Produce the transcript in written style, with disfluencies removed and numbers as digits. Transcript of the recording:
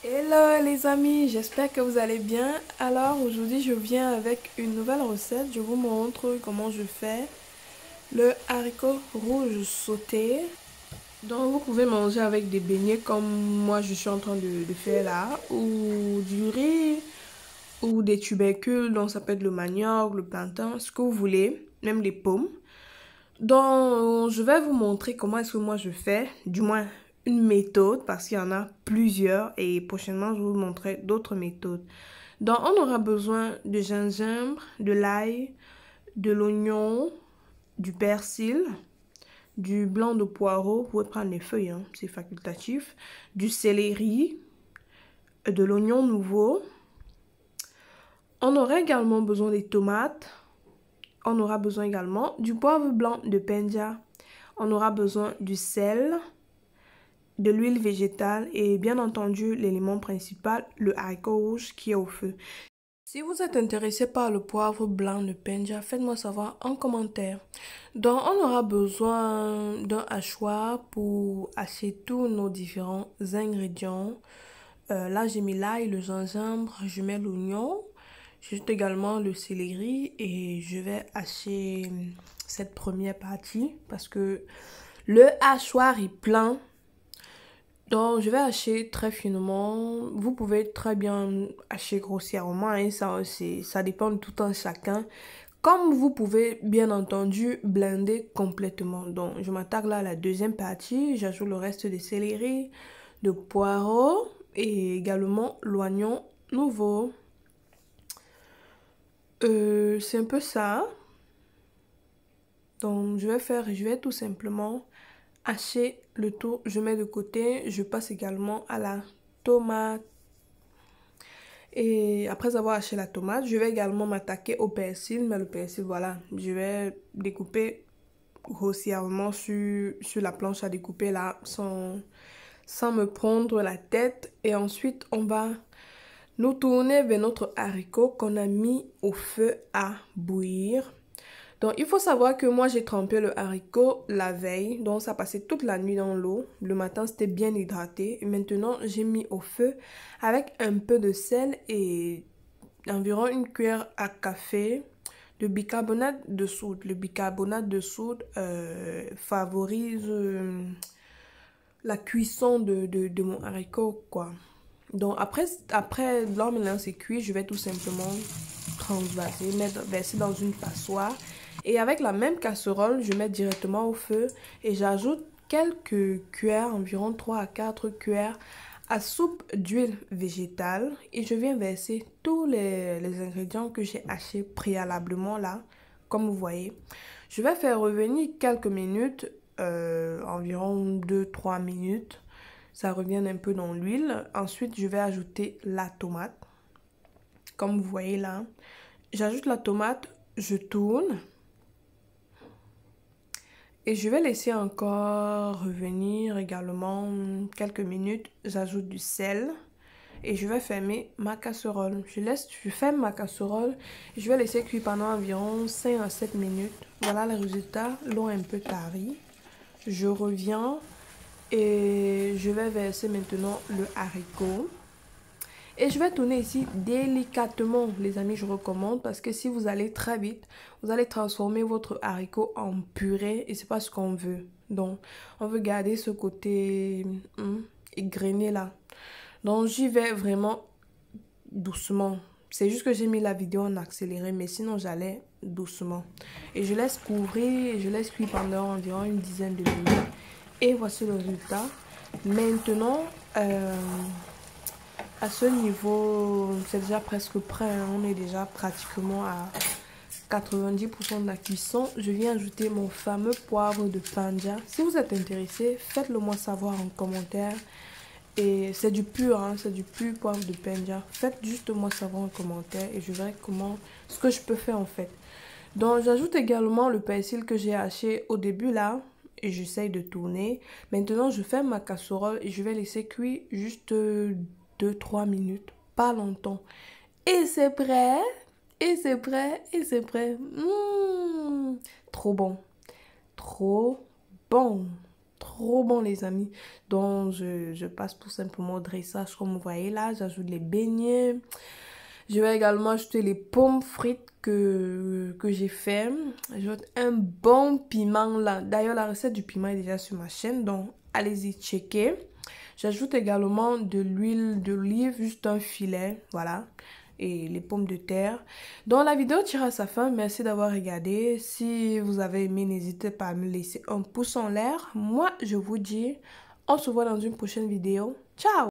Hello les amis, j'espère que vous allez bien. Alors aujourd'hui je viens avec une nouvelle recette. Je vous montre comment je fais le haricot rouge sauté. Donc vous pouvez manger avec des beignets comme moi je suis en train de faire là, ou du riz, ou des tubercules, donc ça peut être le manioc, le plantain, ce que vous voulez, même les pommes. Donc, je vais vous montrer comment est-ce que moi je fais, du moins une méthode, parce qu'il y en a plusieurs et prochainement je vais vous montrer d'autres méthodes. Donc, on aura besoin de gingembre, de l'ail, de l'oignon, du persil, du blanc de poireau, vous pouvez prendre les feuilles, hein, c'est facultatif, du céleri, de l'oignon nouveau. On aura également besoin des tomates. On aura besoin également du poivre blanc de Penja. On aura besoin du sel, de l'huile végétale et bien entendu l'élément principal, le haricot rouge qui est au feu. Si vous êtes intéressé par le poivre blanc de Penja, faites-moi savoir en commentaire. Donc on aura besoin d'un hachoir pour hacher tous nos différents ingrédients. Là j'ai mis l'ail, le gingembre, je mets l'oignon. J'ajoute également le céleri et je vais hacher cette première partie parce que le hachoir est plein. Donc je vais hacher très finement. Vous pouvez très bien hacher grossièrement, hein, ça dépend de tout un chacun. Comme vous pouvez bien entendu blender complètement. Donc je m'attaque là à la deuxième partie. J'ajoute le reste de céleri, de poireaux et également l'oignon nouveau. C'est un peu ça. Donc je vais tout simplement hacher le tout. Je mets de côté. Je passe également à la tomate. Et après avoir haché la tomate, je vais également m'attaquer au persil. Mais le persil, voilà, je vais découper grossièrement sur la planche à découper là, sans me prendre la tête. Et ensuite, on va nous tourner vers notre haricot qu'on a mis au feu à bouillir. Donc, il faut savoir que moi, j'ai trempé le haricot la veille. Donc, ça passait toute la nuit dans l'eau. Le matin, c'était bien hydraté. Et maintenant, j'ai mis au feu avec un peu de sel et environ une cuillère à café de bicarbonate de soude. Le bicarbonate de soude favorise la cuisson de mon haricot, quoi. Donc, là, maintenant, c'est cuit, je vais tout simplement transvaser, verser dans une passoire. Et avec la même casserole, je mets directement au feu et j'ajoute quelques cuillères, environ 3 à 4 cuillères à soupe d'huile végétale. Et je viens verser tous les ingrédients que j'ai hachés préalablement là, comme vous voyez. Je vais faire revenir quelques minutes, environ 2-3 minutes. Ça revient un peu dans l'huile. Ensuite, je vais ajouter la tomate. Comme vous voyez là. J'ajoute la tomate, je tourne. Et je vais laisser encore revenir également quelques minutes. J'ajoute du sel. Et je vais fermer ma casserole. Je ferme ma casserole. Je vais laisser cuire pendant environ 5 à 7 minutes. Voilà le résultat. L'eau est un peu tarie. Je reviens. Et je vais verser maintenant le haricot. Et je vais tourner ici délicatement, les amis, je recommande. Parce que si vous allez très vite, vous allez transformer votre haricot en purée. Et c'est pas ce qu'on veut. Donc, on veut garder ce côté égrené là. Donc, j'y vais vraiment doucement. C'est juste que j'ai mis la vidéo en accéléré. Mais sinon, j'allais doucement. Et je laisse couvrir. Je laisse cuire pendant environ une dizaine de minutes. Et voici le résultat. Maintenant, à ce niveau, c'est déjà presque prêt. Hein. On est déjà pratiquement à 90% de la cuisson. Je viens ajouter mon fameux poivre de Penja. Si vous êtes intéressé, faites-le moi savoir en commentaire. Et c'est du pur, hein, c'est du pur poivre de Penja. Faites juste moi savoir en commentaire et je verrai ce que je peux faire en fait. Donc j'ajoute également le persil que j'ai haché au début là. Et j'essaye de tourner. Maintenant, je ferme ma casserole et je vais laisser cuire juste 2-3 minutes. Pas longtemps. Et c'est prêt. Et c'est prêt. Et c'est prêt. Trop bon. Trop bon. trop bon les amis. Donc je passe tout simplement au dressage comme vous voyez là. J'ajoute les beignets. Je vais également ajouter les pommes frites que j'ai fait. J'ajoute un bon piment là. D'ailleurs la recette du piment est déjà sur ma chaîne. Donc allez-y checker. J'ajoute également de l'huile d'olive, juste un filet. Voilà. Et les pommes de terre. Donc la vidéo tire à sa fin. Merci d'avoir regardé. Si vous avez aimé, n'hésitez pas à me laisser un pouce en l'air. Moi, je vous dis, on se voit dans une prochaine vidéo. Ciao!